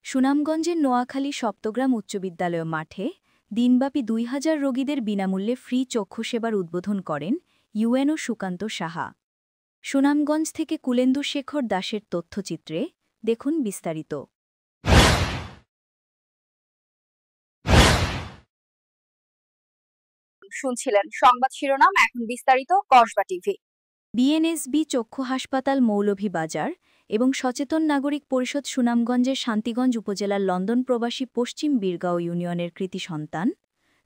সুনামগঞ্জের নোয়াখালী সপ্তগ্রাম উচ্চ বিদ্যালয় মাঠে দিনব্যাপী ২,০০০ রোগীদের বিনামূল্যে ফ্রি চক্ষু সেবার উদ্বোধন করেন ইউএনও সুকান্ত সাহা। সুনামগঞ্জ থেকে কুলেন্দু শেখর দাসের তথ্যচিত্রে দেখুন বিস্তারিত। শুনছিলেন সংবাদ শিরোনাম, এখন বিস্তারিত। কসবা টিভি। বিএনএসবি চক্ষু হাসপাতাল মৌলভীবাজার এবং সচেতন নাগরিক পরিষদ সুনামগঞ্জের শান্তিগঞ্জ উপজেলার লন্ডন প্রবাসী পশ্চিম বীরগাঁও ইউনিয়নের কৃতি সন্তান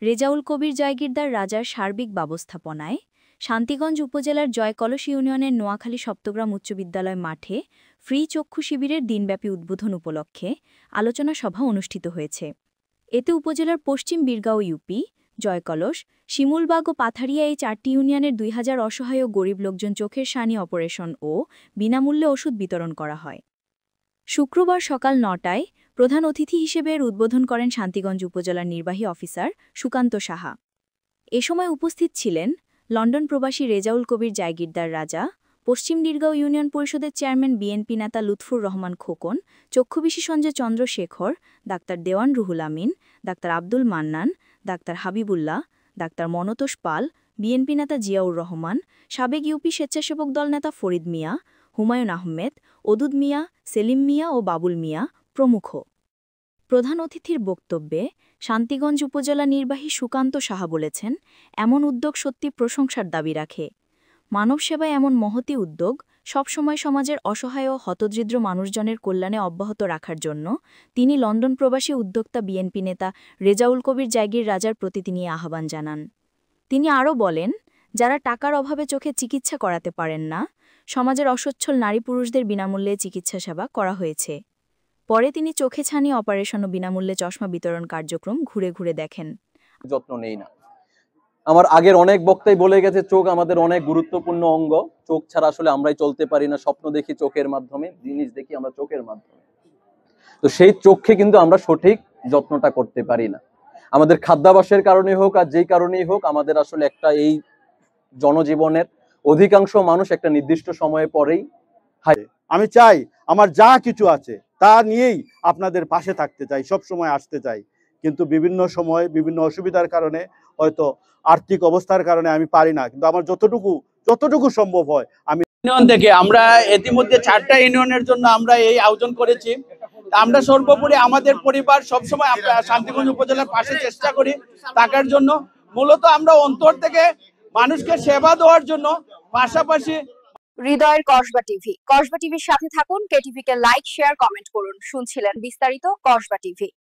রেজাউল কবির জায়গিরদার রাজার সার্বিক ব্যবস্থাপনায় শান্তিগঞ্জ উপজেলার জয়কলস ইউনিয়নের নোয়াখালী সপ্তগ্রাম উচ্চ বিদ্যালয় মাঠে ফ্রি চক্ষু শিবিরের দিনব্যাপী উদ্বোধন উপলক্ষে আলোচনা সভা অনুষ্ঠিত হয়েছে। এতে উপজেলার পশ্চিম বীরগাঁও ইউপি, জয়কলস, শিমুলবাগ ও পাথারিয়া এই ৪টি ইউনিয়নের ২,০০০ অসহায় ও গরিব লোকজন চোখের সানি অপারেশন ও বিনামূল্যে ওষুধ বিতরণ করা হয়। শুক্রবার সকাল ৯টায় প্রধান অতিথি হিসেবে এর উদ্বোধন করেন শান্তিগঞ্জ উপজেলার নির্বাহী অফিসার সুকান্ত সাহা। এ সময় উপস্থিত ছিলেন লন্ডন প্রবাসী রেজাউল কবির জায়গিরদার রাজা, পশ্চিম বীরগাঁও ইউনিয়ন পরিষদের চেয়ারম্যান বিএনপি নেতা লুৎফুর রহমান খোকন, চক্ষু বিশেষজ্ঞ Chandrashekhar, doctor Dewan Ruhul Amin, doctor Abdul Mannan, doctor Habibullah, doctor Montosh Pal, BNP নেতা জিয়াউর রহমান, সাবেক ইউপি স্বেচ্ছাসেবক দল নেতা ফরিদ মিয়া, হুমায়ুন আহমেদ, ওদুদ মিয়া, সেলিম মিয়া ও বাবুল মিয়া প্রমুখ। প্রধান অতিথির বক্তব্যে শান্তিগঞ্জ উপজেলা নির্বাহী সুকান্ত সাহা বলেছেন, এমন উদ্যোগ সত্যি প্রশংসার দাবি রাখে। মানব সেবায় এমন মহতী উদ্যোগ সবসময় সমাজের অসহায় ও হতদরিদ্র মানুষজনের কল্যাণে অব্যাহত রাখার জন্য তিনি লন্ডন প্রবাসী উদ্যোক্তা বিএনপি নেতা রেজাউল কবির জায়গির রাজার প্রতি তিনি আহ্বান জানান। তিনি আরও বলেন, যারা টাকার অভাবে চোখে চিকিৎসা করাতে পারেন না, সমাজের অসচ্ছল নারী পুরুষদের বিনামূল্যে চিকিৎসা সেবা করা হয়েছে। পরে তিনি চোখে ছানি অপারেশন ও বিনামূল্যে চশমা বিতরণ কার্যক্রম ঘুরে ঘুরে দেখেন। যত্ন নেই না। আমার আগের অনেক বক্তাই বলে গেছে, চোখ আমাদের অনেক গুরুত্বপূর্ণ অঙ্গ। চোখ ছাড়া আসলে আমরাই চলতে পারি না। স্বপ্ন দেখি চোখের মাধ্যমে, জিনিস দেখি আমরা চোখের মাধ্যমে। তো সেই চোখে কিন্তু আমরা সঠিক যত্নটা করতে পারি না। আমাদের খাদ্যাভ্যাসের কারণে হোক আর যেই কারণেই হোক, আমাদের আসলে একটা এই জনজীবনের অধিকাংশ মানুষ একটা নির্দিষ্ট সময়ে পরেই আমি চাই আমার যা কিছু আছে তা নিয়েই আপনাদের পাশে থাকতে চাই, সব সময় আসতে চাই। কিন্তু বিভিন্ন সময় বিভিন্ন অসুবিধার কারণে, হয়তো আর্থিক অবস্থার কারণে আমি পারি না, কিন্তু আমার যতটুকু সম্ভব হয় আমি ইউনিয়ন থেকে আমরা ইতিমধ্যে 4টা ইউনিয়নের জন্য আমরা এই আয়োজন করেছি। আমরা সর্বোপরি আমাদের পরিবার সবসময় আমরা শান্তিগঞ্জ উপজেলার পাশে চেষ্টা করি থাকার জন্য। মূলত আমরা অন্তর থেকে মানুষকে সেবা দেওয়ার জন্য, পাশাপাশি হৃদয়ের কসবা টিভি। কসবা টিভির সাথে থাকুন, কেটিভিকে লাইক, শেয়ার, কমেন্ট করুন। শুনছিলেন বিস্তারিত কসবা টিভি।